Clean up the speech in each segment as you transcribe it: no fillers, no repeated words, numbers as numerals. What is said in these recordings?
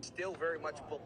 Still very much full.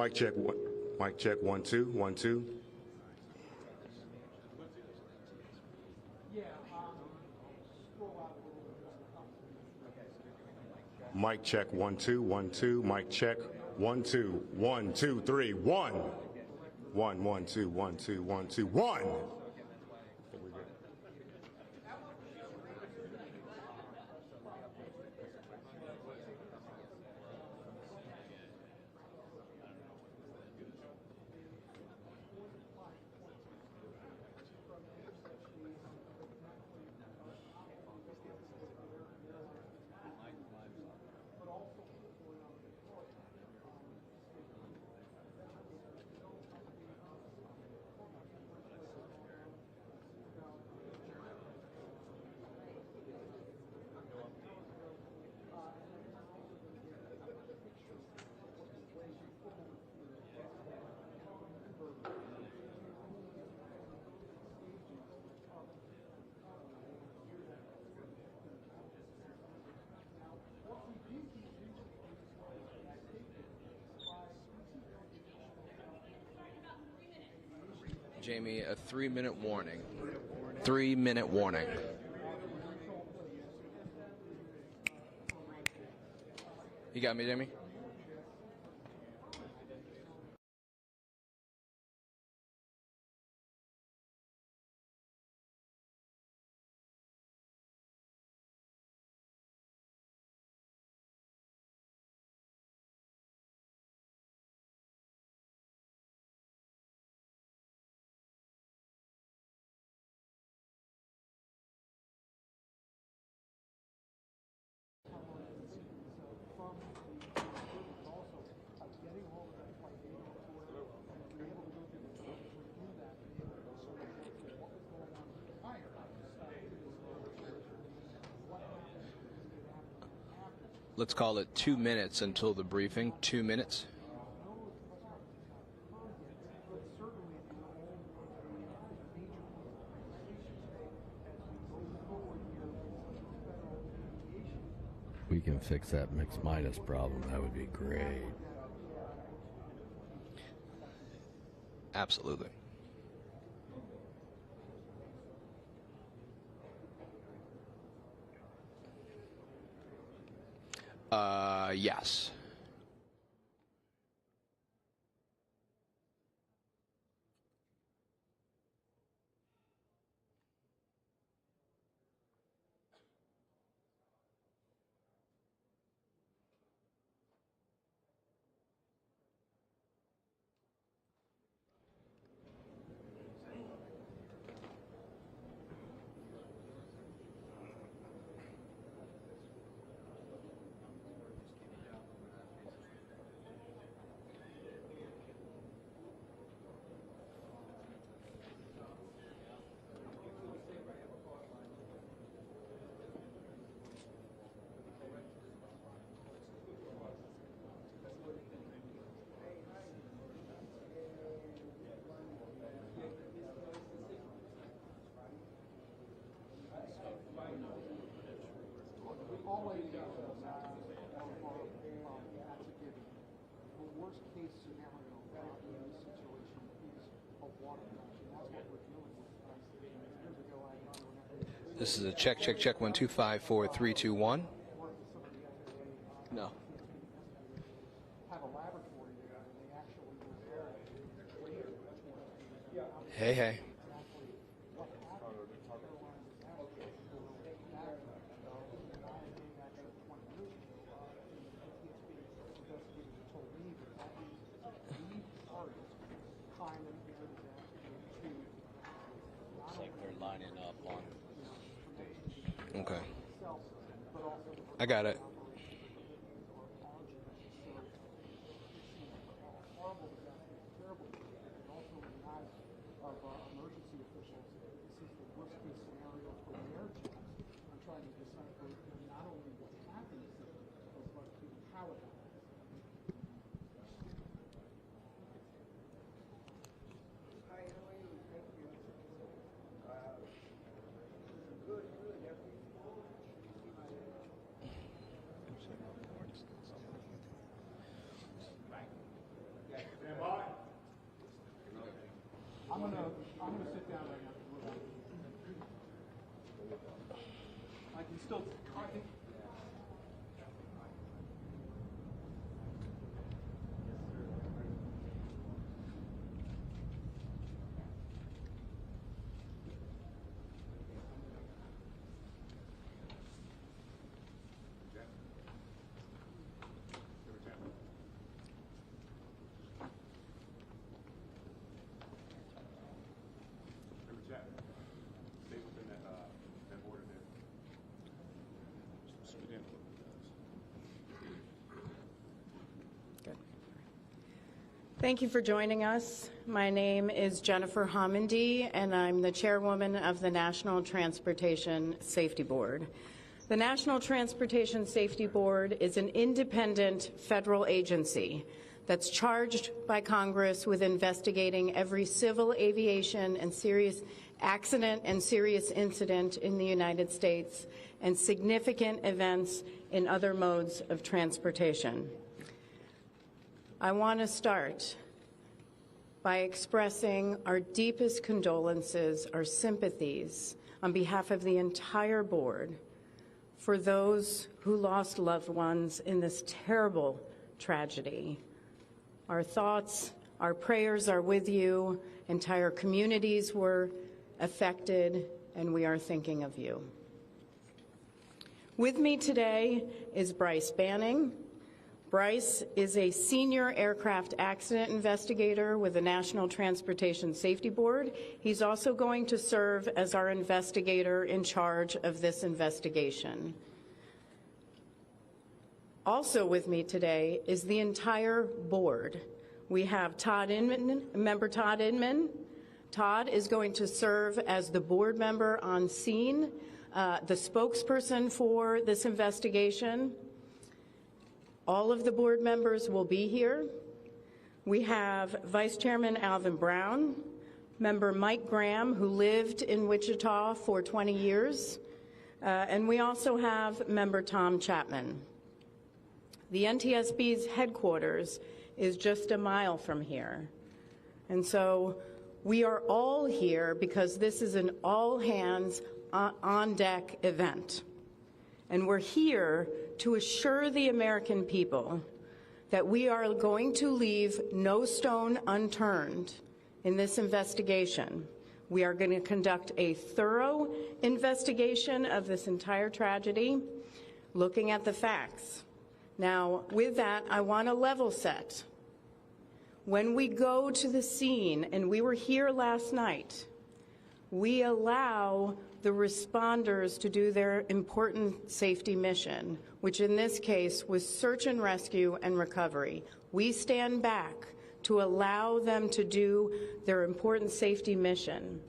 Mic check. Mic check. 1 2 1 2. Mic check. 1 2 1 2. Mic check. 1 2 1 2 3 1 1 1 2 1 2 1 2 1. Jamie, a 3-minute warning. 3-minute warning. You got me, Jamie? let's call it 2 minutes until the briefing. 2 minutes. We can fix that mixed minus problem. That would be great. Absolutely. Yes. This is a check, 1 2 5 4 3 2 1. No. Hey, hey. Looks like they're lining up on. Okay. I got it. I'm gonna sit down right now. I can still. Thank you for joining us. My name is Jennifer Homendy, and I'm the chairwoman of the National Transportation Safety Board. The National Transportation Safety Board is an independent federal agency that's charged by Congress with investigating every civil aviation and serious accident and serious incident in the United States and significant events in other modes of transportation. I want to start by expressing our deepest condolences, our sympathies on behalf of the entire board for those who lost loved ones in this terrible tragedy. Our thoughts, our prayers are with you. Entire communities were affected, and we are thinking of you. With me today is Bryce Banning. Bryce is a senior aircraft accident investigator with the National Transportation Safety Board. He's also going to serve as our investigator in charge of this investigation. Also with me today is the entire board. We have Todd Inman, member Todd Inman. Todd is going to serve as the board member on scene, the spokesperson for this investigation. All of the board members will be here. We have Vice Chairman Alvin Brown, Member Mike Graham, who lived in Wichita for 20 years, and we also have Member Tom Chapman. The NTSB's headquarters is just a mile from here, and so we are all here because this is an all-hands on-deck event, and we're here to assure the American people that we are going to leave no stone unturned in this investigation. We are going to conduct a thorough investigation of this entire tragedy, looking at the facts. Now, with that, I want to level set. When we go to the scene, and we were here last night, we allow the responders to do their important safety mission, which in this case was search and rescue and recovery. We stand back to allow them to do their important safety mission.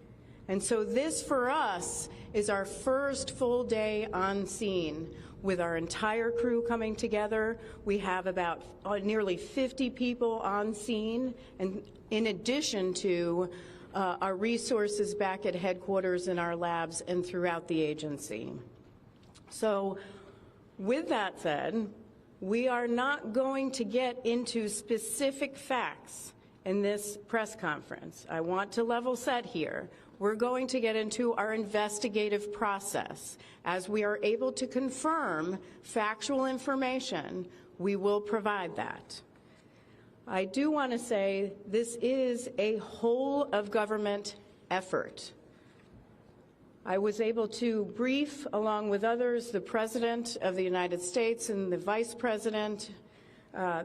And so this, for us, is our first full day on scene with our entire crew coming together. We have about nearly 50 people on scene, and in addition to our resources back at headquarters in our labs and throughout the agency. So with that said, we are not going to get into specific facts in this press conference. I want to level set here. We're going to get into our investigative process. As we are able to confirm factual information, we will provide that. I do want to say this is a whole of government effort. I was able to brief, along with others, the President of the United States and the Vice President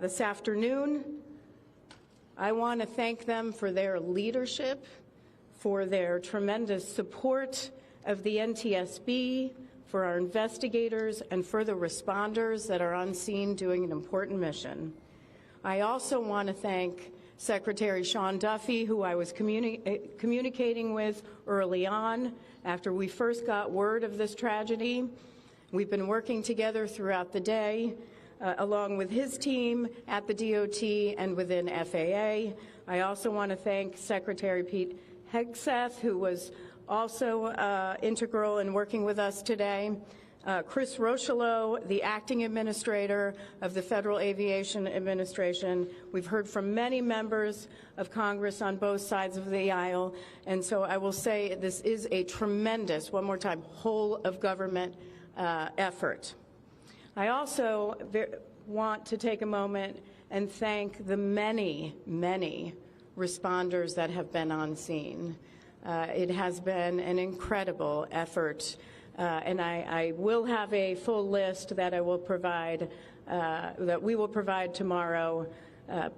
this afternoon. I want to thank them for their leadership, for their tremendous support of the NTSB, for our investigators, and for the responders that are on scene doing an important mission. I also want to thank Secretary Sean Duffy, who I was communicating with early on after we first got word of this tragedy. We've been working together throughout the day, along with his team at the DOT and within FAA. I also want to thank Secretary Pete Hegseth, who was also integral in working with us today. Chris Rocheleau, the acting administrator of the Federal Aviation Administration. We've heard from many members of Congress on both sides of the aisle, and so I will say this is a tremendous, one more time, whole of government effort. I also want to take a moment and thank the many, many responders that have been on scene. It has been an incredible effort. And I will have a full list that I will provide, that we will provide tomorrow,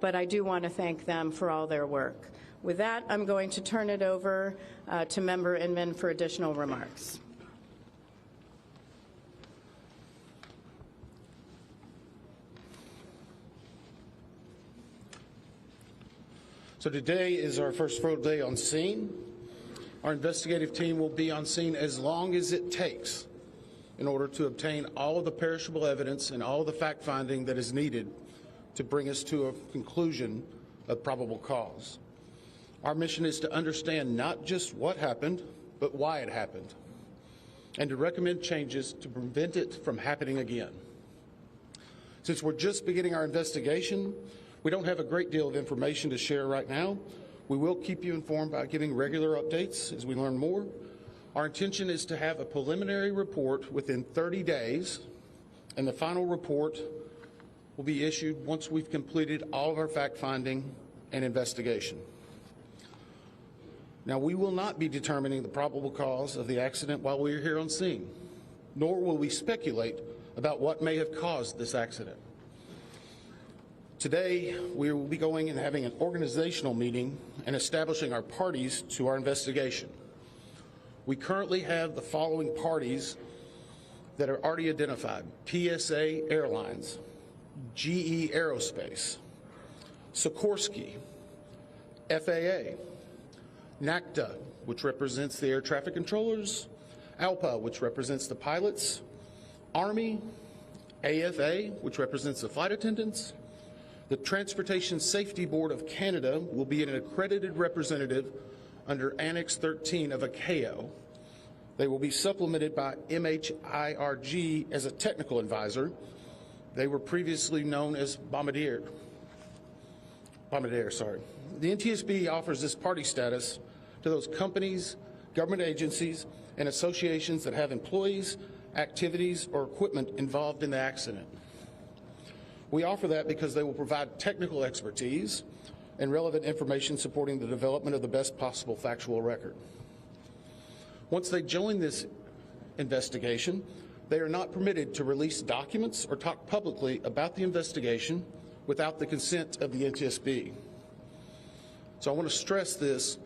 but I do want to thank them for all their work. With that, I'm going to turn it over to Member Inman for additional remarks. So today is our first full day on scene. Our investigative team will be on scene as long as it takes in order to obtain all of the perishable evidence and all of the fact-finding that is needed to bring us to a conclusion of probable cause. Our mission is to understand not just what happened, but why it happened, and to recommend changes to prevent it from happening again. Since we're just beginning our investigation, we don't have a great deal of information to share right now. We will keep you informed by giving regular updates as we learn more. Our intention is to have a preliminary report within 30 days, and the final report will be issued once we've completed all of our fact-finding and investigation. Now, we will not be determining the probable cause of the accident while we are here on scene, nor will we speculate about what may have caused this accident. Today, we will be going and having an organizational meeting and establishing our parties to our investigation. We currently have the following parties that are already identified: PSA Airlines, GE Aerospace, Sikorsky, FAA, NACTA, which represents the air traffic controllers, ALPA, which represents the pilots, Army, AFA, which represents the flight attendants. The Transportation Safety Board of Canada will be an accredited representative under Annex 13 of ICAO. They will be supplemented by MHIRG as a technical advisor. They were previously known as midair. The NTSB offers this party status to those companies, government agencies, and associations that have employees, activities, or equipment involved in the accident. We offer that because they will provide technical expertise and relevant information supporting the development of the best possible factual record. Once they join this investigation, they are not permitted to release documents or talk publicly about the investigation without the consent of the NTSB. So I want to stress this.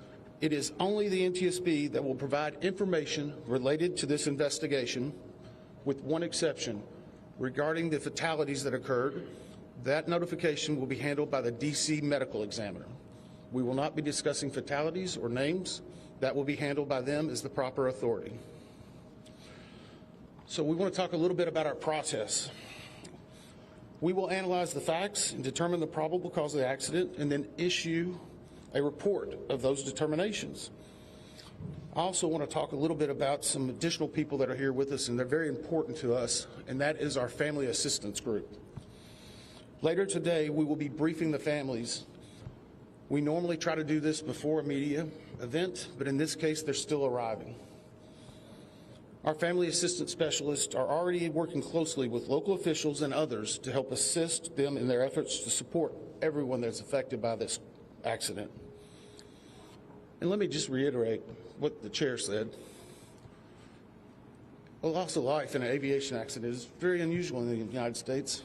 It is only the NTSB that will provide information related to this investigation, with one exception. Regarding the fatalities that occurred, that notification will be handled by the DC medical examiner. We will not be discussing fatalities or names. That will be handled by them as the proper authority. So we want to talk a little bit about our process. We will analyze the facts and determine the probable cause of the accident and then issue a report of those determinations. I also want to talk a little bit about some additional people that are here with us, and they're very important to us, and that is our family assistance group. Later today, we will be briefing the families. We normally try to do this before a media event, but in this case, they're still arriving. Our family assistance specialists are already working closely with local officials and others to help assist them in their efforts to support everyone that's affected by this accident. And let me just reiterate what the chair said. A loss of life in an aviation accident is very unusual in the United States,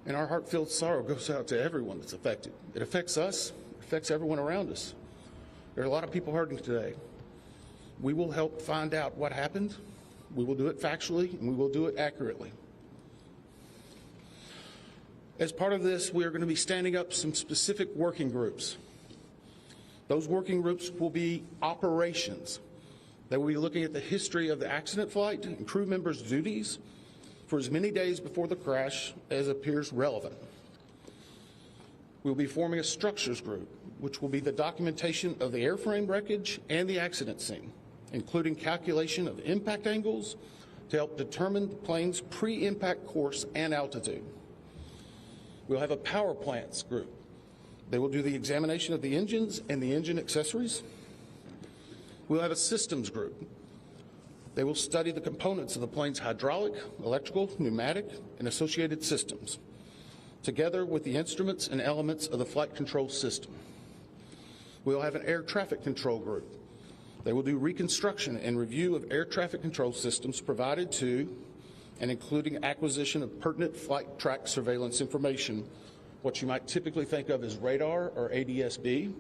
and our heartfelt sorrow goes out to everyone that's affected. It affects us, it affects everyone around us. There are a lot of people hurting today. We will help find out what happened. We will do it factually, and we will do it accurately. As part of this, we are going to be standing up some specific working groups. Those working groups will be operations. They will be looking at the history of the accident flight and crew members' duties for as many days before the crash as appears relevant. We'll be forming a structures group, which will be the documentation of the airframe wreckage and the accident scene, including calculation of impact angles to help determine the plane's pre-impact course and altitude. We'll have a power plants group. They will do the examination of the engines and the engine accessories. We'll have a systems group. They will study the components of the plane's hydraulic, electrical, pneumatic, and associated systems, together with the instruments and elements of the flight control system. We'll have an air traffic control group. They will do reconstruction and review of air traffic control systems provided to and including acquisition of pertinent flight track surveillance information, what you might typically think of as radar or ADSB,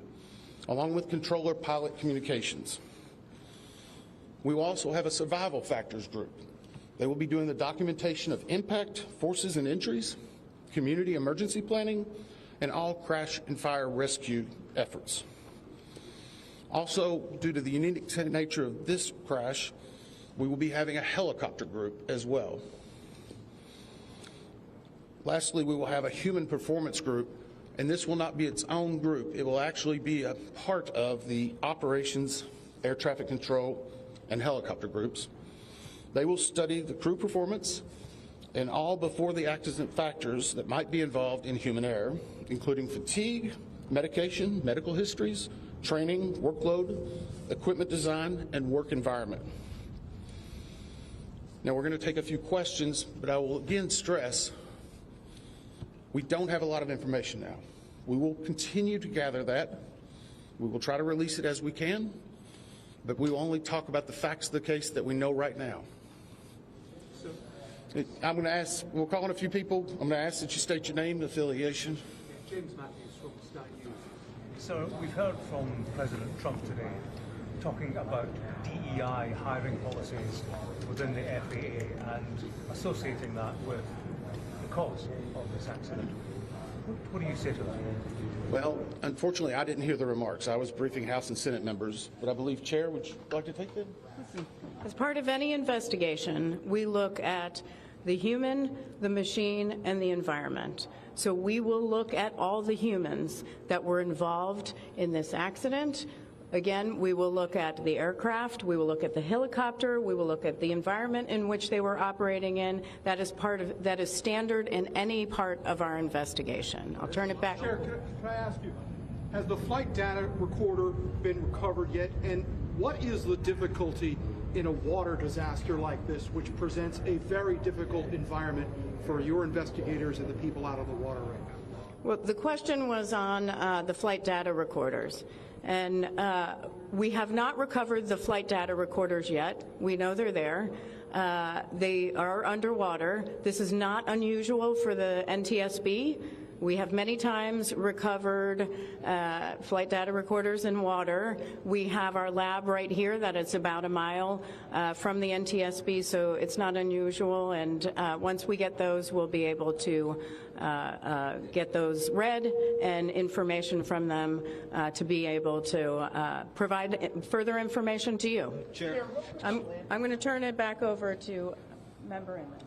along with controller pilot communications. We will also have a survival factors group. They will be doing the documentation of impact, forces and injuries, community emergency planning, and all crash and fire rescue efforts. Also, due to the unique nature of this crash, we will be having a helicopter group as well. Lastly, we will have a human performance group, and this will not be its own group. It will actually be a part of the operations, air traffic control, and helicopter groups. They will study the crew performance and all before the accident factors that might be involved in human error, including fatigue, medication, medical histories, training, workload, equipment design, and work environment. Now we're going to take a few questions, but I will again stress we don't have a lot of information now. We will continue to gather that. We will try to release it as we can, but we will only talk about the facts of the case that we know right now. I'm going to ask, we'll call on a few people. I'm going to ask that you state your name and affiliation. James Matthews from Sky News. So we've heard from President Trump today talking about DEI hiring policies within the FAA and associating that with the cause of this accident. What do you say to that? Well, unfortunately, I didn't hear the remarks. I was briefing House and Senate members, but I believe, Chair, would you like to take them? As part of any investigation, we look at the human, the machine, and the environment. So we will look at all the humans that were involved in this accident. Again, we will look at the aircraft, we will look at the helicopter, we will look at the environment in which they were operating in. That is standard in any part of our investigation. I'll turn it back. Chair, can I ask you, has the flight data recorder been recovered yet? And what is the difficulty in a water disaster like this, which presents a very difficult environment for your investigators and the people out on the water right now? Well, the question was on the flight data recorders. And we have not recovered the flight data recorders yet. We know they're there. They are underwater. This is not unusual for the NTSB. We have many times recovered flight data recorders in water. We have our lab right here that is about a mile from the NTSB, so it's not unusual. And once we get those, we'll be able to get those read and information from them to be able to provide further information to you. Chair. I'm going to turn it back over to Member Inman.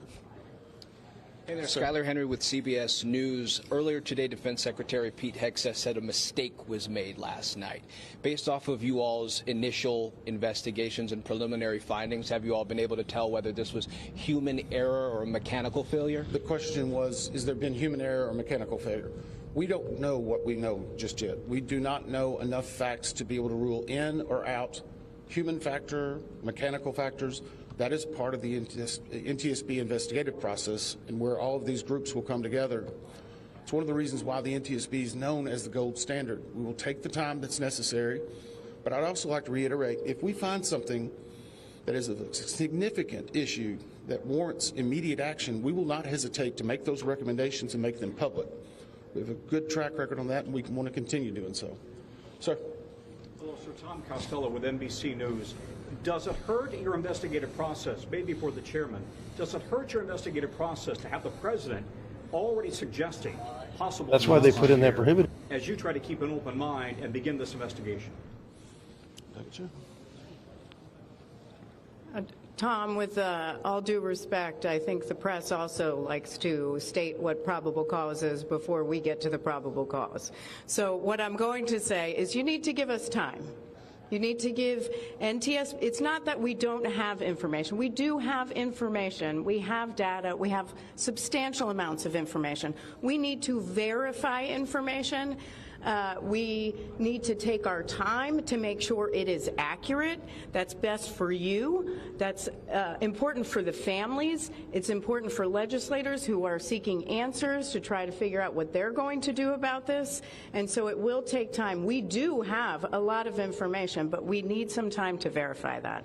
Hey there, Skylar Henry with CBS News. Earlier today, Defense Secretary Pete Hegseth said a mistake was made last night. Based off of you all's initial investigations and preliminary findings, have you all been able to tell whether this was human error or mechanical failure? The question was, is there been human error or mechanical failure? We don't know what we know just yet. We do not know enough facts to be able to rule in or out human factor, mechanical factors. That is part of the NTSB investigative process and where all of these groups will come together. It's one of the reasons why the NTSB is known as the gold standard. We will take the time that's necessary, but I'd also like to reiterate, if we find something that is a significant issue that warrants immediate action, we will not hesitate to make those recommendations and make them public. We have a good track record on that, and we want to continue doing so. Sir. Hello, Sir. Tom Costello with NBC News. Does it hurt your investigative process, maybe for the chairman, does it hurt your investigative process to have the president already suggesting possible... That's why they put in that prohibited... ...as you try to keep an open mind and begin this investigation? Tom, with all due respect, I think the press also likes to state what probable cause is before we get to the probable cause. So what I'm going to say is you need to give us time. You need to give NTSB, it's not that we don't have information. We do have information. We have data. We have substantial amounts of information. We need to verify information. We need to take our time to make sure it is accurate. That's best for you. That's important for the families. It's important for legislators who are seeking answers to try to figure out what they're going to do about this. And so it will take time. We do have a lot of information, but we need some time to verify that.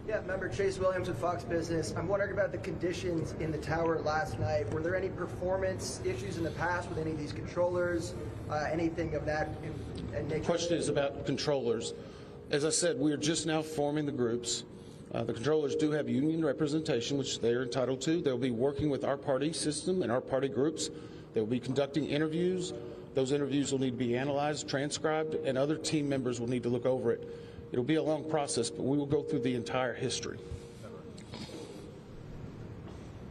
Yeah, member Chase Williams with Fox Business. I'm wondering about the conditions in the tower last night. Were there any performance issues in the past with any of these controllers, anything of that nature? The question is about controllers. As I said, we are just now forming the groups. The controllers do have union representation, which they are entitled to. They'll be working with our party system and our party groups. They'll be conducting interviews. Those interviews will need to be analyzed, transcribed, and other team members will need to look over it. It'll be a long process, but we will go through the entire history.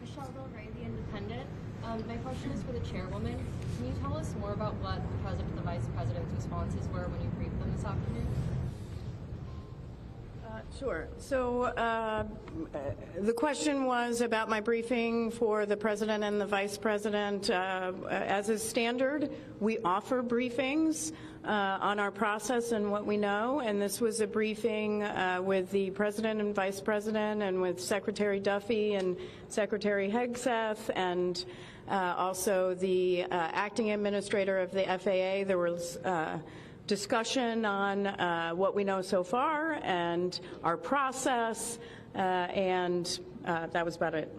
Michelle Ray, The Independent. My question is for the chairwoman. Can you tell us more about what the president and the vice president's responses were when you briefed them this afternoon? Sure. So the question was about my briefing for the president and the vice president. As is standard, we offer briefings on our process and what we know, and this was a briefing with the president and vice president and with Secretary Duffy and Secretary Hegseth and also the acting administrator of the FAA. There was discussion on what we know so far and our process, and that was about it.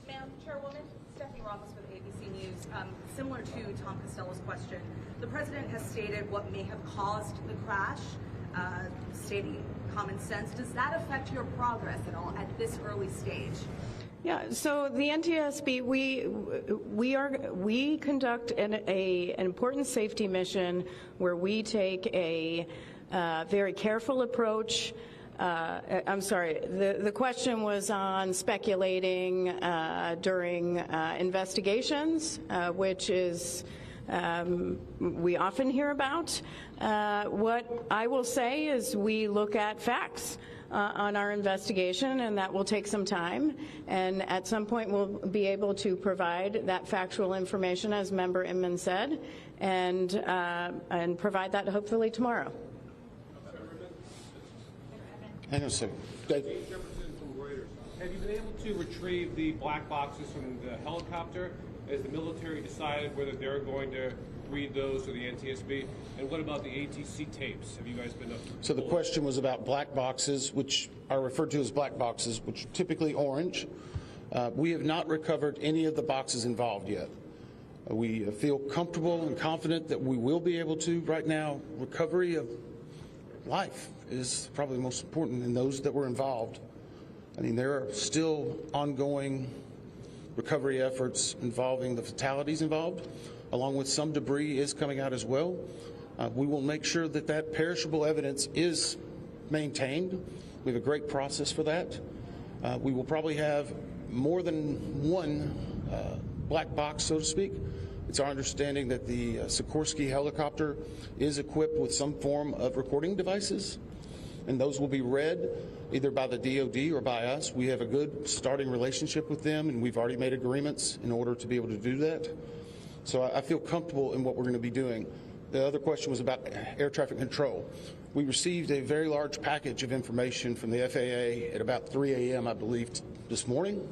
Madam Chairwoman, Stephanie Ramos with ABC News. Similar to Tom Costello's question, the President has stated what may have caused the crash, stating common sense. Does that affect your progress at all at this early stage? Yeah, so the NTSB, we conduct an important safety mission where we take a very careful approach I'm sorry, the question was on speculating during investigations, which is we often hear about. What I will say is we look at facts on our investigation, and that will take some time. And at some point, we'll be able to provide that factual information, as Member Inman said, and provide that hopefully tomorrow. Hang on a second. Have you been able to retrieve the black boxes from the helicopter? Has the military decided whether they're going to read those or the NTSB? And what about the ATC tapes? Have you guys been up? So the question was about black boxes, which are referred to as black boxes, which are typically orange. We have not recovered any of the boxes involved yet. We feel comfortable and confident that we will be able to. Right now, recovery of life is probably most important in those that were involved. I mean, there are still ongoing recovery efforts involving the fatalities involved, along with some debris is coming out as well. We will make sure that that perishable evidence is maintained. We have a great process for that. We will probably have more than one black box, so to speak. It's our understanding that the Sikorsky helicopter is equipped with some form of recording devices, and those will be read either by the DoD or by us. We have a good starting relationship with them, and we've already made agreements in order to be able to do that. So I feel comfortable in what we're going to be doing. The other question was about air traffic control. We received a very large package of information from the FAA at about 3 a.m., I believe, this morning.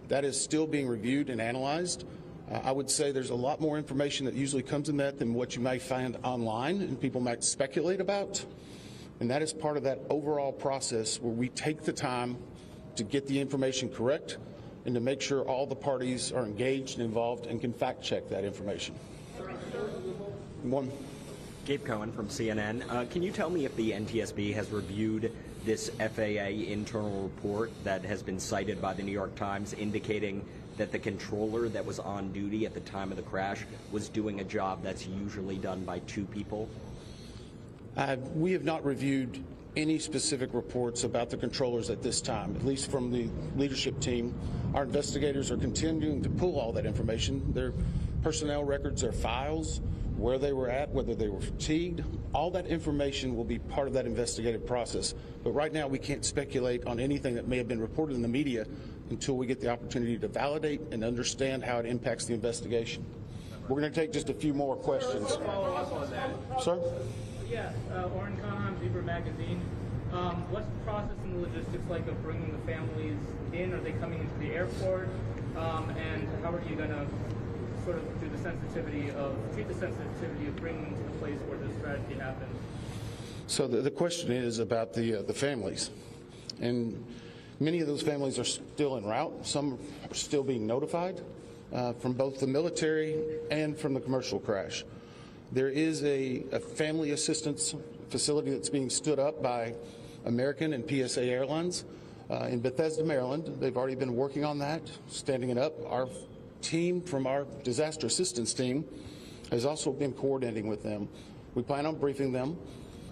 That is still being reviewed and analyzed. I would say there's a lot more information that usually comes in that than what you might find online and people might speculate about. And that is part of that overall process where we take the time to get the information correct and to make sure all the parties are engaged and involved and can fact check that information. One. Gabe Cohen from CNN. Can you tell me if the NTSB has reviewed this FAA internal report that has been cited by the New York Times indicating that the controller that was on duty at the time of the crash was doing a job that's usually done by two people? We have not reviewed any specific reports about the controllers at this time, at least from the leadership team. Our investigators are continuing to pull all that information, their personnel records, their files, where they were at, whether they were fatigued. All that information will be part of that investigative process. But right now we can't speculate on anything that may have been reported in the media until we get the opportunity to validate and understand how it impacts the investigation. We're going to take just a few more questions. Let's follow up on that. Sir? Yeah, Oren Khanam, Zebra Magazine. What's the process and the logistics like of bringing the families in? Are they coming into the airport? And how are you going to sort of treat the sensitivity of bringing them to the place where this tragedy happened? So the question is about the families. And many of those families are still en route. Some are still being notified from both the military and from the commercial crash. There is a family assistance facility that's being stood up by American and PSA Airlines in Bethesda, Maryland. They've already been working on that, standing it up. Our team from our disaster assistance team has also been coordinating with them. We plan on briefing them.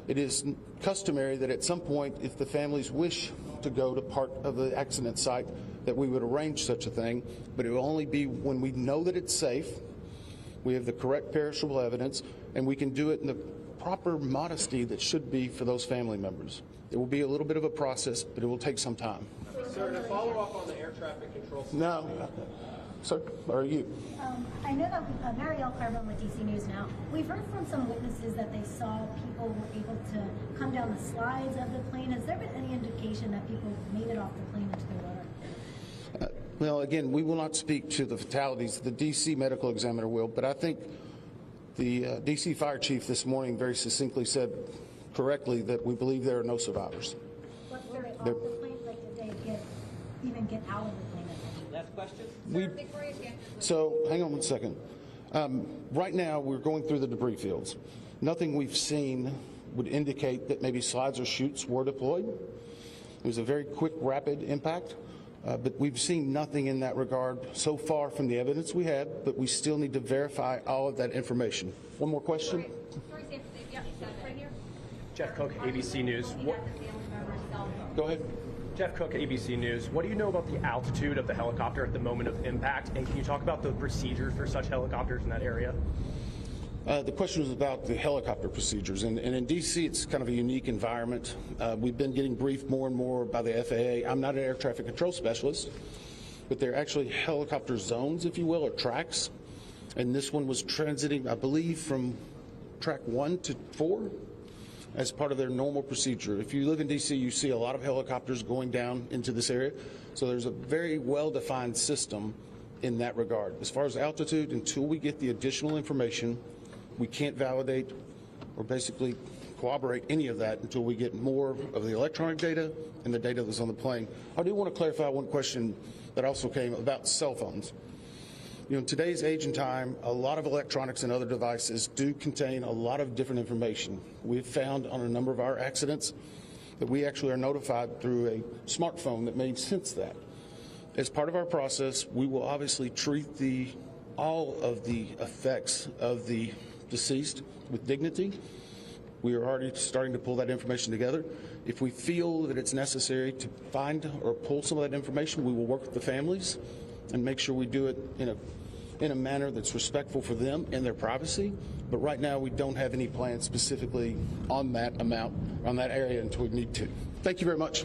It is customary that at some point, if the families wish to go to part of the accident site, that we would arrange such a thing, but it will only be when we know that it's safe, we have the correct perishable evidence, and we can do it in the proper modesty that should be for those family members. It will be a little bit of a process, but it will take some time. Sir, to follow up on the air traffic control system. No. Sir, or you? I know that Marielle Carbone with DC News Now. We've heard from some witnesses that they saw people were able to come down the slides of the plane. Has there been any indication that people made it off the plane into the water? Well, again, we will not speak to the fatalities. The D.C. medical examiner will, but I think the D.C. fire chief this morning very succinctly said correctly that we believe there are no survivors. What were they off the plane? Like, did they even get out of the plane? Last question. So, hang on one second. Right now, we're going through the debris fields. Nothing we've seen would indicate that maybe slides or chutes were deployed. It was a very quick, rapid impact. But we've seen nothing in that regard so far from the evidence we had, but we still need to verify all of that information. One more question? Jeff Cook, ABC News. Go ahead. Jeff Cook, ABC News. What do you know about the altitude of the helicopter at the moment of impact? And can you talk about the procedures for such helicopters in that area? The question was about the helicopter procedures. And in D.C., it's kind of a unique environment. We've been getting briefed more and more by the FAA. I'm not an air traffic control specialist, but they're actually helicopter zones, if you will, or tracks. And this one was transiting, I believe, from track 1 to 4 as part of their normal procedure. If you live in D.C., you see a lot of helicopters going down into this area. So there's a very well-defined system in that regard. As far as altitude, until we get the additional information, we can't validate or basically corroborate any of that until we get more of the electronic data and the data that's on the plane. I do want to clarify one question that also came about cell phones. You know, in today's age and time, a lot of electronics and other devices do contain a lot of different information. We've found on a number of our accidents that we actually are notified through a smartphone that may sense that. As part of our process, we will obviously treat all of the effects of the deceased with dignity. We are already starting to pull that information together. If we feel that it's necessary to find or pull some of that information, we will work with the families and make sure we do it in a manner that's respectful for them and their privacy. But right now, we don't have any plans specifically on that amount, on that area until we need to. Thank you very much.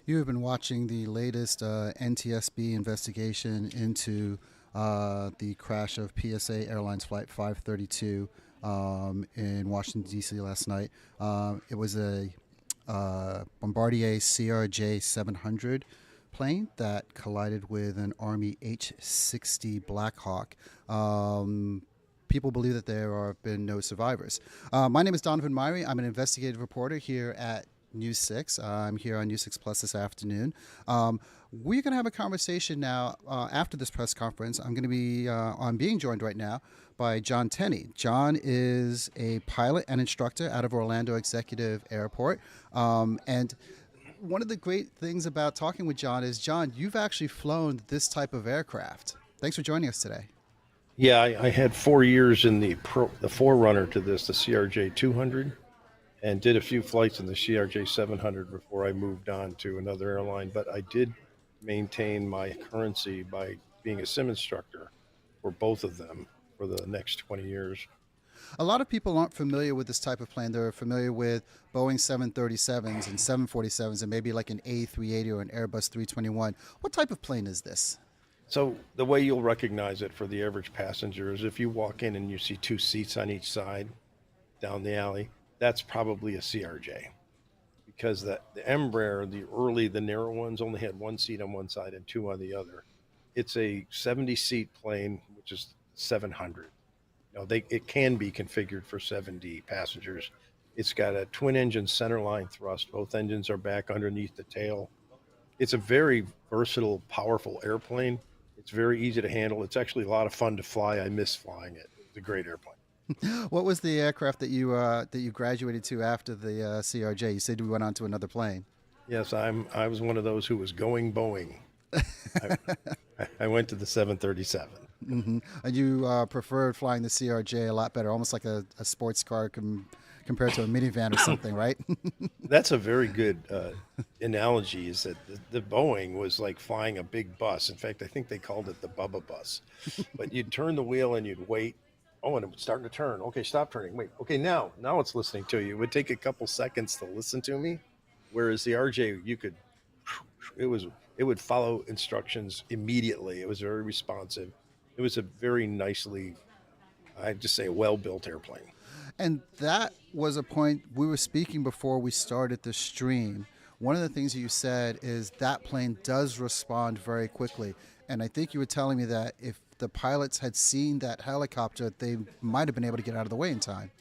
You have been watching the latest NTSB investigation into the crash of PSA Airlines Flight 532 in Washington, D.C. last night. It was a Bombardier CRJ 700 plane that collided with an Army H-60 Black Hawk. People believe that there have been no survivors. My name is Donovan Myrie. I'm an investigative reporter here at News 6. I'm here on News 6 Plus this afternoon. We're going to have a conversation now after this press conference. I'm being joined right now by John Tenney. John is a pilot and instructor out of Orlando Executive Airport. And one of the great things about talking with John is, John, you've actually flown this type of aircraft. Thanks for joining us today. Yeah, I had 4 years in the forerunner to this, the CRJ 200. And did a few flights in the CRJ 700 before I moved on to another airline. But I did maintain my currency by being a sim instructor for both of them for the next 20 years. A lot of people aren't familiar with this type of plane. They're familiar with Boeing 737s and 747s and maybe like an A380 or an Airbus 321. What type of plane is this? So the way you'll recognize it for the average passenger is if you walk in and you see 2 seats on each side down the alley, that's probably a CRJ, because the Embraer, the narrow ones, only had 1 seat on one side and 2 on the other. It's a 70-seat plane, which is 700. It can be configured for 70 passengers. It's got a twin-engine centerline thrust. Both engines are back underneath the tail. It's a very versatile, powerful airplane. It's very easy to handle. It's actually a lot of fun to fly. I miss flying it. It's a great airplane. What was the aircraft that you graduated to after the CRJ? You said we went on to another plane. Yes, I was one of those who was going Boeing. I went to the 737. Mm-hmm. And you preferred flying the CRJ a lot better, almost like a sports car compared to a minivan or something, right? That's a very good analogy, is that the Boeing was like flying a big bus. In fact, I think they called it the Bubba bus. But you'd turn the wheel and you'd wait. Oh, and it was starting to turn. Okay, stop turning. Wait. Okay, now it's listening to you. It would take a couple seconds to listen to me, whereas the RJ, it would follow instructions immediately. It was very responsive. It was a very nicely, I'd just say, a well-built airplane. And that was a point we were speaking before we started the stream. One of the things you said is that plane does respond very quickly. And I think you were telling me that if the pilots had seen that helicopter, they might have been able to get out of the way in time.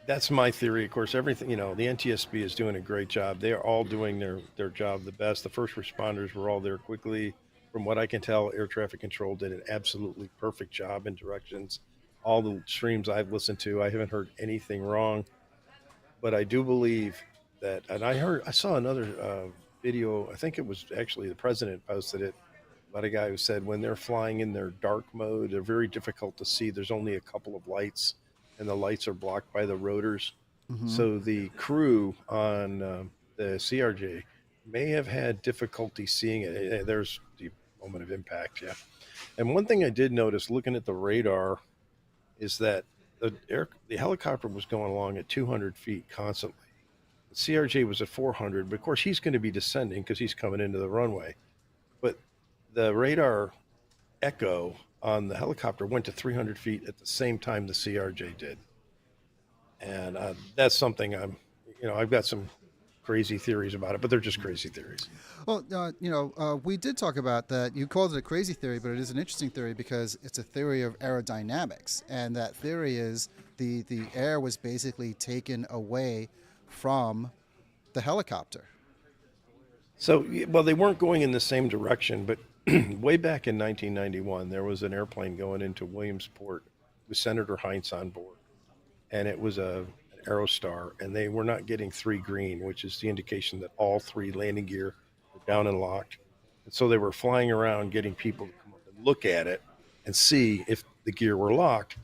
That's my theory. Of course, everything, the NTSB is doing a great job. They are all doing their job the best. The first responders were all there quickly. From what I can tell, air traffic control did an absolutely perfect job in directions. All the streams I've listened to, I haven't heard anything wrong. But I do believe that, and I saw another video, I think it was actually the president posted it, about a guy who said when they're flying in their dark mode, they're very difficult to see. There's only a couple of lights, and the lights are blocked by the rotors. Mhm. So the crew on the CRJ may have had difficulty seeing it. There's the moment of impact, yeah. And one thing I did notice looking at the radar is that the helicopter was going along at 200 feet constantly. The CRJ was at 400, but of course he's going to be descending because he's coming into the runway. But the radar echo on the helicopter went to 300 feet at the same time the CRJ did. And that's something I've got some crazy theories about it, but they're just crazy theories. Well, we did talk about that. You called it a crazy theory, but it is an interesting theory because it's a theory of aerodynamics. And that theory is the air was basically taken away from the helicopter. So, well, they weren't going in the same direction, but way back in 1991, there was an airplane going into Williamsport with Senator Heinz on board. And it was an Aerostar, and they were not getting 3 green, which is the indication that all 3 landing gear were down and locked. And so they were flying around getting people to come up and look at it and see if the gear were locked.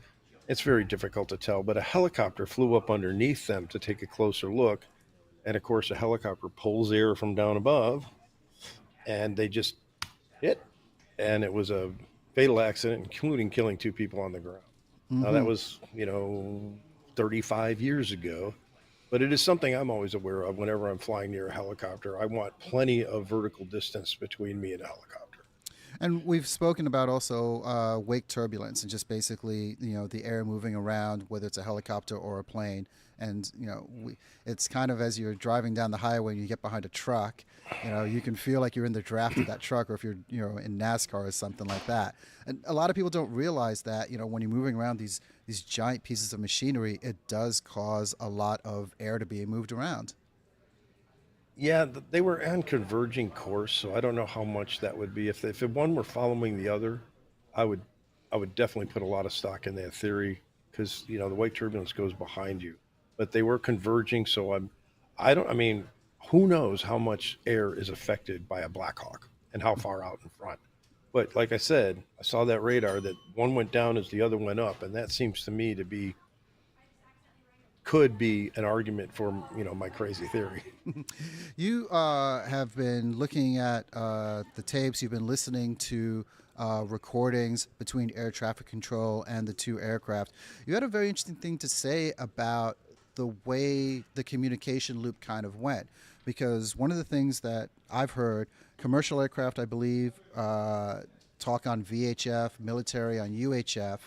It's very difficult to tell, but a helicopter flew up underneath them to take a closer look. And of course, a helicopter pulls air from down above, and they just hit. And it was a fatal accident, including killing 2 people on the ground. Now, that was, 35 years ago, but it is something I'm always aware of whenever I'm flying near a helicopter. I want plenty of vertical distance between me and a helicopter. And we've spoken about also wake turbulence and just basically, the air moving around, whether it's a helicopter or a plane. And, it's kind of as you're driving down the highway and you get behind a truck, you can feel like you're in the draft of that truck, or if you're, in NASCAR or something like that. And a lot of people don't realize that, when you're moving around these giant pieces of machinery, it does cause a lot of air to be moved around. Yeah, they were on converging course, so I don't know how much that would be. If one were following the other, I would definitely put a lot of stock in that theory because, the wake turbulence goes behind you. But they were converging, so who knows how much air is affected by a Black Hawk and how far out in front. But like I said, I saw that radar that one went down as the other went up, and that seems to me to could be an argument for, my crazy theory. You have been looking at the tapes, you've been listening to recordings between air traffic control and the 2 aircraft. You had a very interesting thing to say about the way the communication loop kind of went, because one of the things that I've heard, commercial aircraft, I believe, talk on VHF, military on UHF,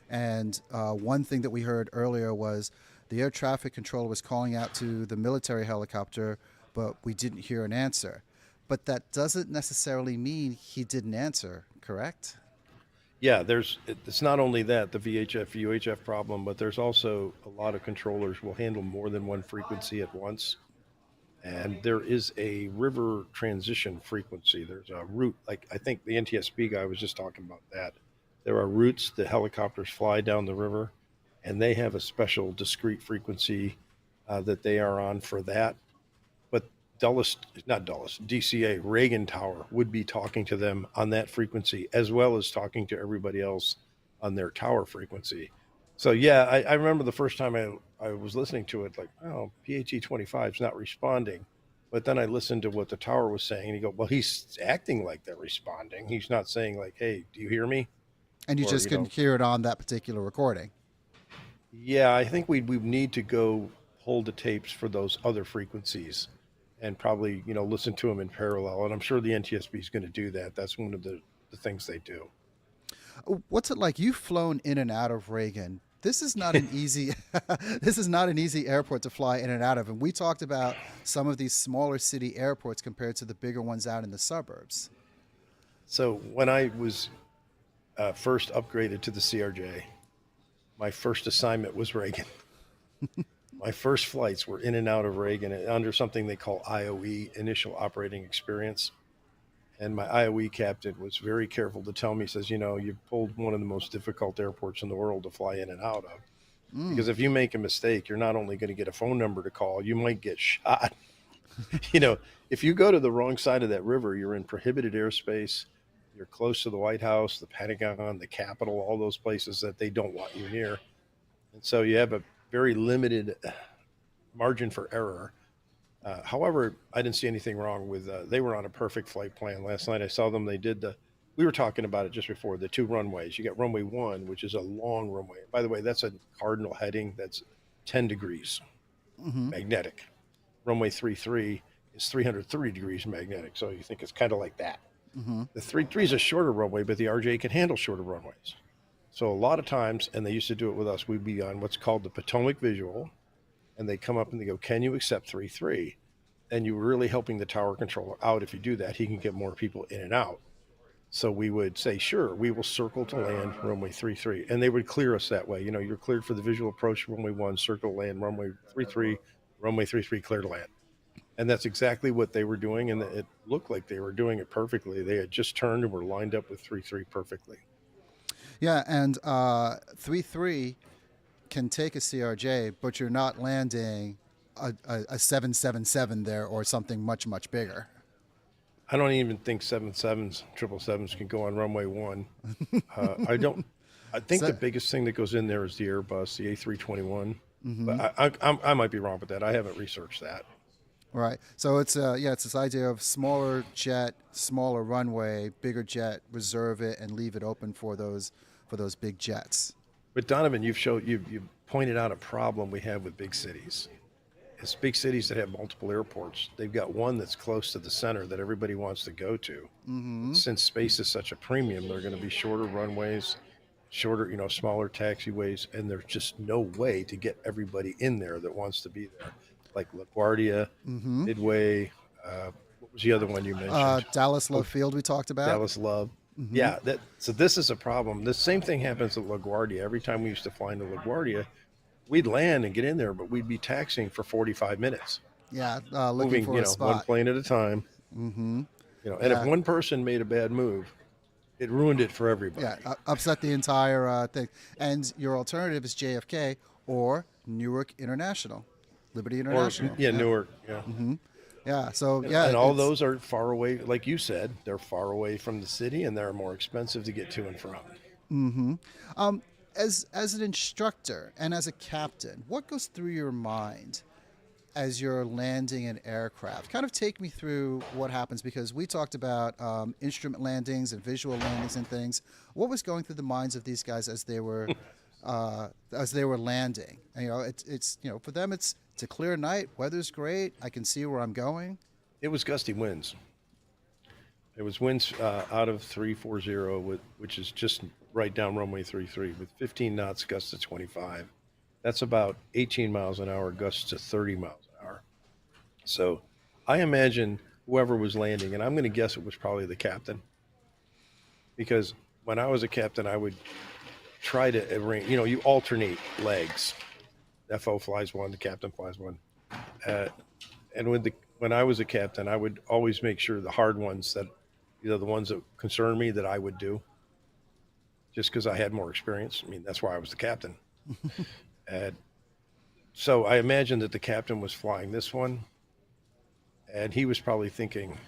and one thing that we heard earlier was the air traffic controller was calling out to the military helicopter, but we didn't hear an answer. But that doesn't necessarily mean he didn't answer, correct? Yeah, it's not only that, the VHF, UHF problem, but there's also a lot of controllers will handle more than one frequency at once. And there is a river transition frequency. There's a route, like I think the NTSB guy was just talking about that. There are routes the helicopters fly down the river, and they have a special discrete frequency that they are on for that. But DCA, Reagan Tower, would be talking to them on that frequency, as well as talking to everybody else on their tower frequency. So, yeah, I remember the first time I was listening to it, like, oh, PHE-25 is not responding. But then I listened to what the tower was saying, and you go, well, he's acting like they're responding. He's not saying, like, hey, do you hear me? And you just couldn't hear it on that particular recording. Yeah, I think we need to go hold the tapes for those other frequencies and probably, listen to them in parallel. And I'm sure the NTSB is going to do that. That's one of the things they do. What's it like? You've flown in and out of Reagan. This is not an easy airport to fly in and out of. And we talked about some of these smaller city airports compared to the bigger ones out in the suburbs. So when I was first upgraded to the CRJ, my first assignment was Reagan. My first flights were in and out of Reagan under something they call IOE, Initial Operating Experience. And my IOE captain was very careful to tell me, he says, you pulled one of the most difficult airports in the world to fly in and out of. Because if you make a mistake, you're not only going to get a phone number to call, you might get shot. If you go to the wrong side of that river, you're in prohibited airspace. You're close to the White House, the Pentagon, the Capitol, all those places that they don't want you near. And so you have a very limited margin for error. However, I didn't see anything wrong with, they were on a perfect flight plan. Last night I saw them, we were talking about it just before, the 2 runways. You got runway 1, which is a long runway. By the way, that's a cardinal heading. That's 10 degrees magnetic. Runway 33 is 330 degrees magnetic. So you think it's kind of like that. The 33 is a shorter runway, but the RJ can handle shorter runways. So a lot of times, and they used to do it with us, we'd be on what's called the Potomac visual, and they come up and they go, can you accept 33? And you're really helping the tower controller out. If you do that, he can get more people in and out. So we would say, sure, we will circle to land runway 33. And they would clear us that way. You know, you're cleared for the visual approach, runway 1, circle to land, runway 33, runway 33, clear to land. And that's exactly what they were doing. And it looked like they were doing it perfectly. They had just turned and were lined up with 33 perfectly. Yeah, and 33 can take a CRJ, but you're not landing a 777 there or something much, much bigger. I don't even think 77s, 777s can go on runway 1. I think the biggest thing that goes in there is the Airbus, the A321. But I might be wrong with that. I haven't researched that. Right. So it's it's this idea of smaller jet, smaller runway, bigger jet, reserve it and leave it open for those big jets. But Donovan, you've pointed out a problem we have with big cities. It's big cities that have multiple airports. They've got one that's close to the center that everybody wants to go to. Since space is such a premium, they're going to be shorter runways, shorter, smaller taxiways, and there's just no way to get everybody in there that wants to be there. Like LaGuardia, Midway, what was the other one you mentioned? Dallas Love Field we talked about. Dallas Love. Yeah, so this is a problem. The same thing happens at LaGuardia. Every time we used to fly into LaGuardia, we'd land and get in there, but we'd be taxiing for 45 minutes. Yeah, moving, for a spot. one plane at a time. And if one person made a bad move, it ruined it for everybody. Yeah, upset the entire thing. And your alternative is JFK or Newark International, Liberty International. Newark. Yeah. Yeah. So and all those are far away. Like you said, they're far away from the city, and they're more expensive to get to and from. As an instructor and as a captain, what goes through your mind as you're landing an aircraft? Kind of take me through what happens, because we talked about instrument landings and visual landings and things. What was going through the minds of these guys as they were landing? And, it's for them it's a clear night, weather's great, I can see where I'm going. It was gusty winds. It was winds out of 340, which is just right down runway 33, with 15 knots, gusts to 25. That's about 18 miles an hour, gusts to 30 miles an hour. So I imagine whoever was landing, and I'm going to guess it was probably the captain, because when I was a captain, I would try to arrange, you alternate legs. FO flies one, the captain flies one. And when I was a captain, I would always make sure the hard ones that, the ones that concern me, that I would do, just because I had more experience. I mean, that's why I was the captain. And so I imagine that the captain was flying this one, and he was probably thinking,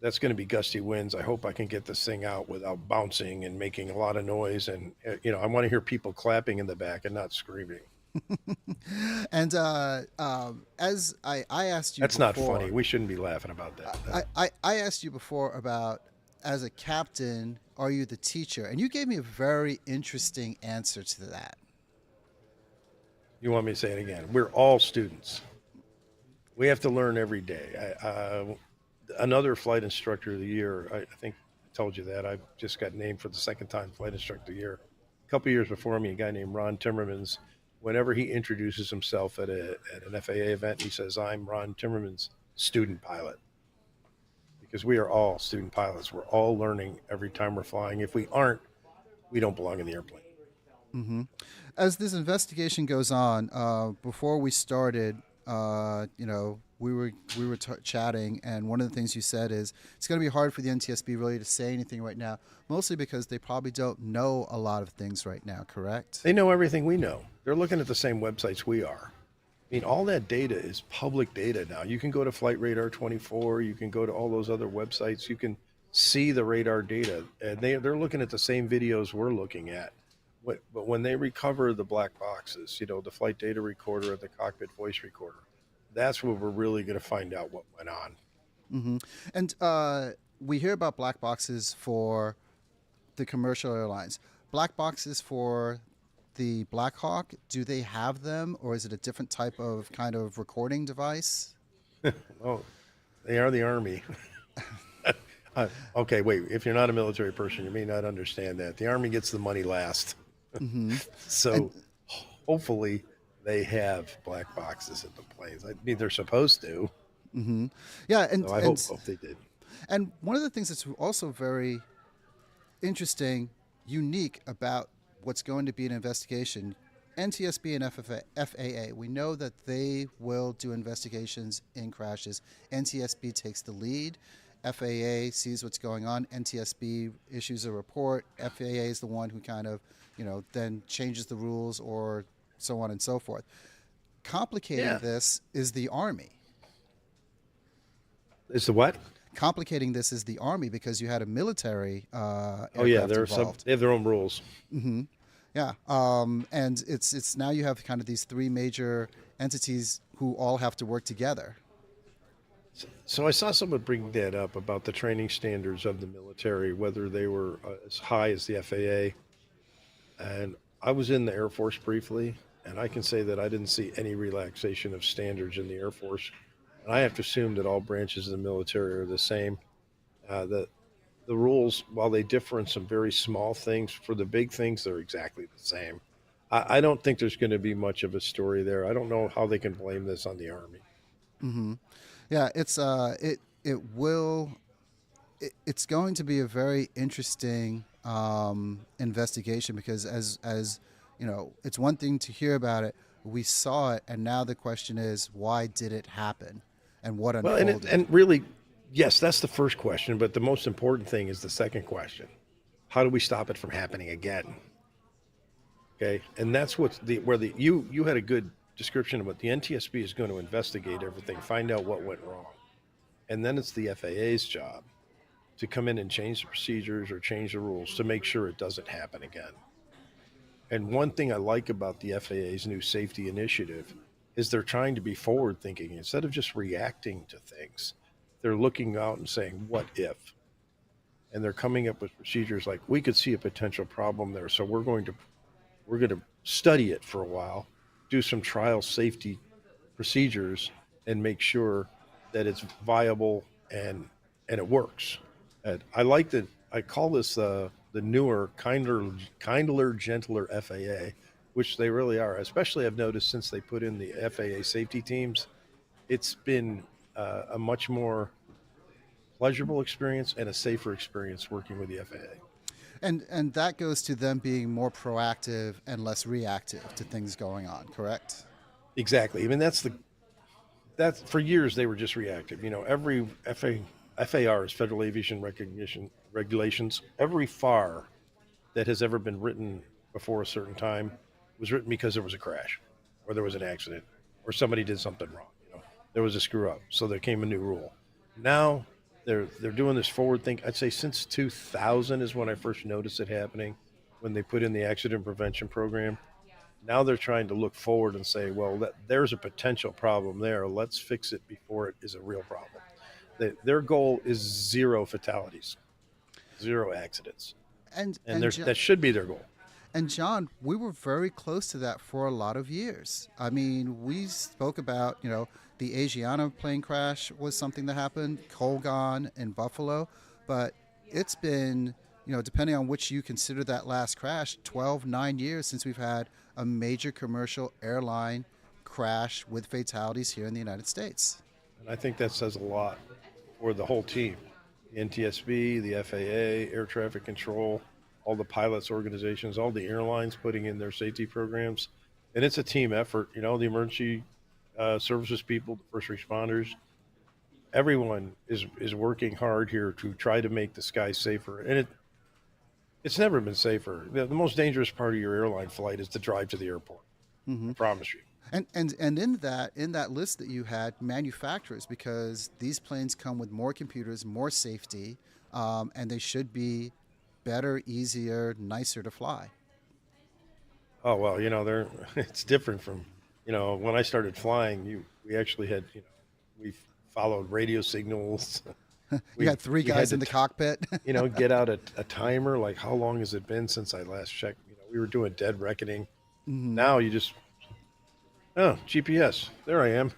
that's going to be gusty winds. I hope I can get this thing out without bouncing and making a lot of noise. And, I want to hear people clapping in the back and not screaming. And as I asked you That's before, not funny. We shouldn't be laughing about that. I asked you before about, as a captain, are you the teacher? And you gave me a very interesting answer to that. You want me to say it again? We're all students. We have to learn every day. Another flight instructor of the year, I think I told you that. I just got named for the second time flight instructor of the year. A couple years before me, a guy named Ron Timmermans, whenever he introduces himself at an FAA event, he says, I'm Ron Timmermans, student pilot. Because we are all student pilots. We're all learning every time we're flying. If we aren't, we don't belong in the airplane. As this investigation goes on, before we started, we were chatting, and one of the things you said is it's going to be hard for the NTSB really to say anything right now, mostly because they probably don't know a lot of things right now, correct? They know everything we know. They're looking at the same websites we are. I mean, all that data is public data now. You can go to Flight Radar 24, you can go to all those other websites, you can see the radar data, and they're looking at the same videos we're looking at. But when they recover the black boxes, the flight data recorder and the cockpit voice recorder, that's where we're really going to find out what went on. Mm-hmm. And we hear about black boxes for the commercial airlines. Black boxes for the Black Hawk, do they have them, or is it a different type of kind of recording device? Oh, they are the Army. Okay, wait. If you're not a military person, you may not understand that. The Army gets the money last. Mm-hmm. So hopefully they have black boxes in the planes. I mean, they're supposed to. Mm-hmm. Yeah, and so I hope they did. And one of the things that's also very interesting, unique about what's going to be an investigation, NTSB and FAA, we know that they will do investigations in crashes. NTSB takes the lead. FAA sees what's going on. NTSB issues a report. FAA is the one who kind of, then changes the rules or so on and so forth. Complicating this is the Army. Is the what? Complicating this is the Army because you had a military they have their own rules. Mm-hmm. Yeah, and it's now you have kind of these three major entities who all have to work together. So I saw someone bring that up about the training standards of the military, whether they were as high as the FAA. And I was in the Air Force briefly, and I can say that I didn't see any relaxation of standards in the Air Force. And I have to assume that all branches of the military are the same. The rules, while they differ in some very small things, for the big things, they're exactly the same. I don't think there's going to be much of a story there. I don't know how they can blame this on the Army. Mm-hmm. Yeah, it's going to be a very interesting investigation because as it's one thing to hear about it, we saw it, and now the question is, why did it happen, and what unfolded? Well, and really, yes, that's the first question, but the most important thing is the second question: how do we stop it from happening again? Okay, and that's you had a good description of what the NTSB is going to investigate everything, find out what went wrong. And then it's the FAA's job to come in and change the procedures or change the rules to make sure it doesn't happen again. And one thing I like about the FAA's new safety initiative is they're trying to be forward thinking. Instead of just reacting to things, they're looking out and saying, what if? And they're coming up with procedures like, we could see a potential problem there, so we're going to study it for a while, do some trial safety procedures, and make sure that it's viable and it works. And I like that. I call this the newer, kinder, gentler FAA, which they really are. Especially, I've noticed since they put in the FAA safety teams, it's been a much more pleasurable experience and a safer experience working with the FAA. And that goes to them being more proactive and less reactive to things going on, correct? Exactly. I mean, that's for years they were just reactive. Every FAR is Federal Aviation Recognition Regulations. Every FAR that has ever been written before a certain time was written because there was a crash, or there was an accident, or somebody did something wrong. There was a screw up, so there came a new rule. Now they're doing this forward think. I'd say since 2000 is when I first noticed it happening, when they put in the accident prevention program. Now they're trying to look forward and say, well, there's a potential problem there. Let's fix it before it is a real problem. Their goal is 0 fatalities, 0 accidents. And that should be their goal. And John, we were very close to that for a lot of years. I mean, we spoke about, the Asiana plane crash was something that happened, Colgan in Buffalo, but it's been, depending on which you consider that last crash, 9 years since we've had a major commercial airline crash with fatalities here in the United States. And I think that says a lot for the whole team. The NTSB, the FAA, Air Traffic Control, all the pilots organizations, all the airlines putting in their safety programs. And it's a team effort. The emergency services people, the first responders, everyone is working hard here to try to make the sky safer. And it's never been safer. The most dangerous part of your airline flight is the drive to the airport. Mm-hmm. I promise you. And in that list that you had, manufacturers, because these planes come with more computers, more safety, and they should be better, easier, nicer to fly. Oh well, they're it's different from, when I started flying, we actually had, we followed radio signals. You had three You had guys to in the cockpit. get out a timer, like how long has it been since I last checked? We were doing dead reckoning. Now you just, oh, GPS, there I am.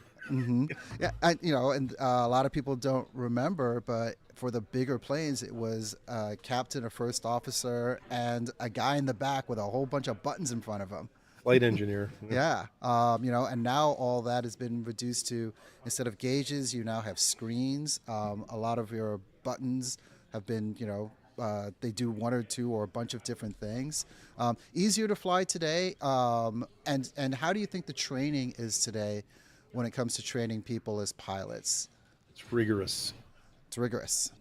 Yeah, and a lot of people don't remember, but for the bigger planes, it was a captain, a first officer, and a guy in the back with a whole bunch of buttons in front of him. Flight engineer. Yeah, and now all that has been reduced to, instead of gauges, you now have screens. A lot of your buttons have been, they do one or two or a bunch of different things. Easier to fly today. And how do you think the training is today when it comes to training people as pilots? It's rigorous. It's rigorous.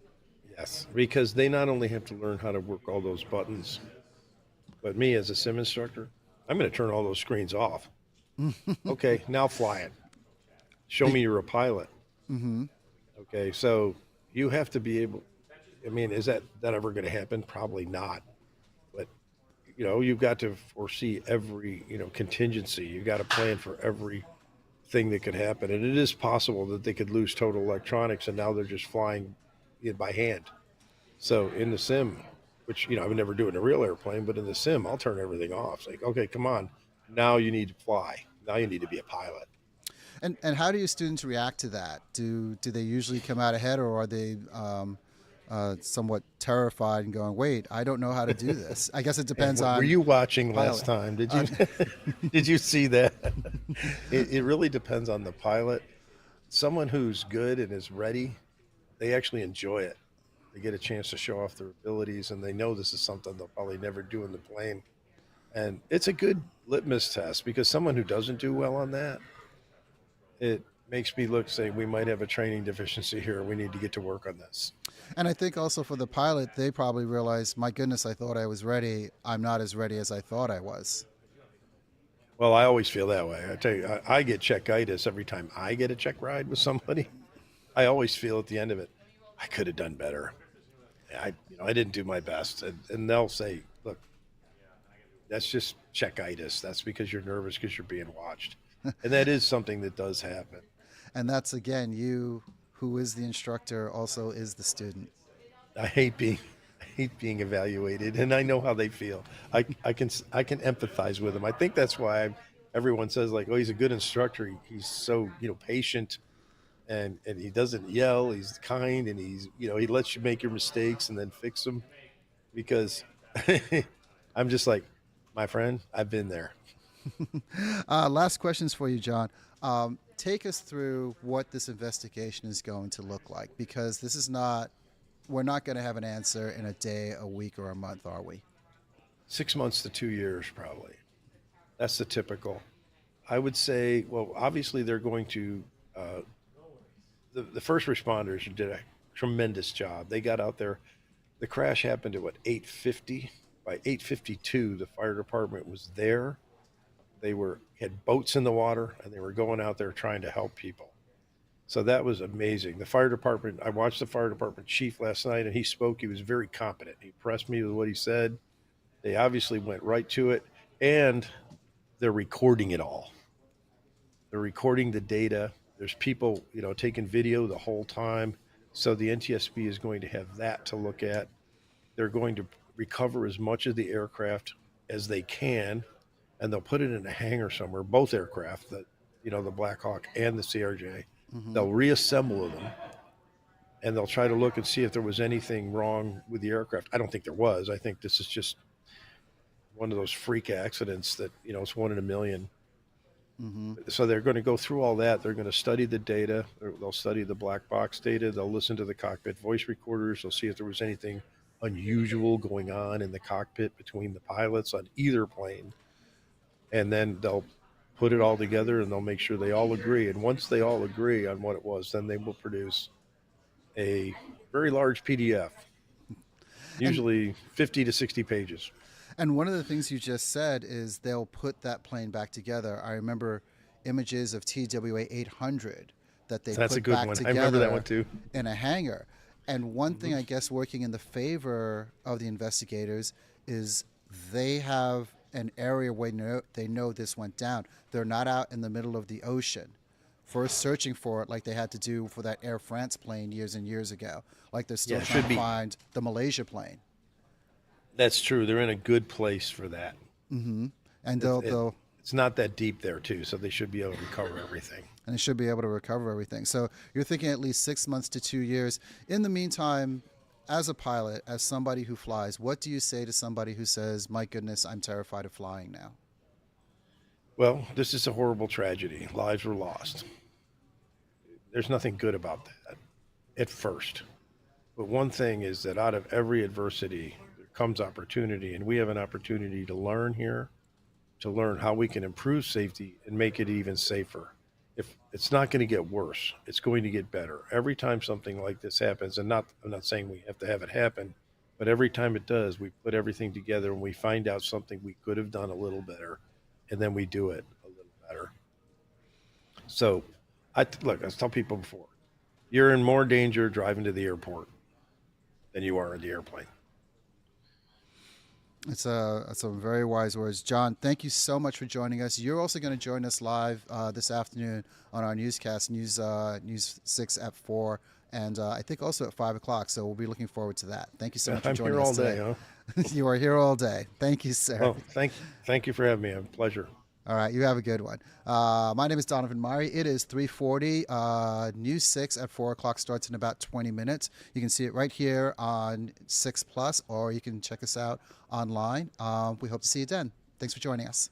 Yes, because they not only have to learn how to work all those buttons, but me as a sim instructor, I'm going to turn all those screens off. Okay, now fly it. Show me you're a pilot. Okay, so you have to be able, is that ever going to happen? Probably not. But, you've got to foresee every, contingency. You've got to plan for every thing that could happen. And it is possible that they could lose total electronics and now they're just flying it by hand. So in the sim, which, I would never do it in a real airplane, but in the sim, I'll turn everything off. It's like, okay, come on. Now you need to fly. Now you need to be a pilot. And how do your students react to that? Do they usually come out ahead, or are they somewhat terrified and going, wait, I don't know how to do this? I guess it depends on. Were you watching pilot. last time? Did you did you see that? It really depends on the pilot. Someone who's good and is ready, they actually enjoy it. They get a chance to show off their abilities, and they know this is something they'll probably never do in the plane. And it's a good litmus test, because someone who doesn't do well on that, it makes me say, we might have a training deficiency here. We need to get to work on this. And I think also for the pilot, they probably realize, my goodness, I thought I was ready. I'm not as ready as I thought I was. Well, I always feel that way. I tell you, I get checkitis every time I get a check ride with somebody. I always feel at the end of it, I could have done better. I didn't do my best. And they'll say, look, that's just checkitis. That's because you're nervous because you're being watched. And that is something that does happen. And that's, again, you, who is the instructor, also is the student. I hate being evaluated, and I know how they feel. I can empathize with them. I think that's why everyone says, like, oh, he's a good instructor. He's so, patient, and he doesn't yell. He's kind, and he lets you make your mistakes and then fix them, because I'm just like, my friend, I've been there. Last questions for you, John. Take us through what this investigation is going to look like, because this is not, we're not going to have an answer in a day, a week, or a month, are we? 6 months to 2 years, probably. That's the typical. I would say, well, obviously they're going to, the first responders did a tremendous job. They got out there. The crash happened at 8:50. By 8:52, the fire department was there. They had boats in the water, and they were going out there trying to help people. So that was amazing. The fire department, I watched the fire department chief last night, and he spoke. He was very competent. He impressed me with what he said. They obviously went right to it, and they're recording it all. They're recording the data. There's people, taking video the whole time. So the NTSB is going to have that to look at. They're going to recover as much of the aircraft as they can, and they'll put it in a hangar somewhere, both aircraft, the Black Hawk and the CRJ. Mm-hmm. They'll reassemble them, and they'll try to look and see if there was anything wrong with the aircraft. I don't think there was. I think this is just one of those freak accidents that, it's one in a million. Mm-hmm. So they're going to go through all that. They're going to study the data. They'll study the black box data. They'll listen to the cockpit voice recorders. They'll see if there was anything unusual going on in the cockpit between the pilots on either plane. And then they'll put it all together, and they'll make sure they all agree. And once they all agree on what it was, then they will produce a very large PDF, usually 50 to 60 pages. And one of the things you just said is they'll put that plane back together. I remember images of TWA 800 that they That's put a good back one. I together remember that one too. in a hangar. And one thing, I guess, working in the favor of the investigators is they have an area where they know this went down. They're not out in the middle of the ocean first searching for it like they had to do for that Air France plane years and years ago. Like they're still trying to find the Malaysia plane. That's true. They're in a good place for that. Mm-hmm. And it's not that deep there, too, so they should be able to recover everything. And they should be able to recover everything. So you're thinking at least 6 months to 2 years. In the meantime, as a pilot, as somebody who flies, what do you say to somebody who says, my goodness, I'm terrified of flying now? Well, this is a horrible tragedy. Lives were lost. There's nothing good about that at first. But one thing is that out of every adversity, there comes opportunity, and we have an opportunity to learn here, to learn how we can improve safety and make it even safer. If it's not going to get worse, it's going to get better. Every time something like this happens, and I'm not saying we have to have it happen, but every time it does, we put everything together and we find out something we could have done a little better, and then we do it a little better. So, look, I tell people before, you're in more danger driving to the airport than you are in the airplane. It's some very wise words. John, thank you so much for joining us. You're also going to join us live this afternoon on our newscast, News 6 at 4, and I think also at 5 o'clock, so we'll be looking forward to that. Thank you so much for joining us today. I'm here all day, huh? You are here all day. Thank you, sir. Well, thank you for having me. A pleasure. All right, you have a good one. My name is Donovan Murray. It is 3:40. News 6 at 4 o'clock starts in about 20 minutes. You can see it right here on 6 Plus, or you can check us out online. We hope to see you then. Thanks for joining us.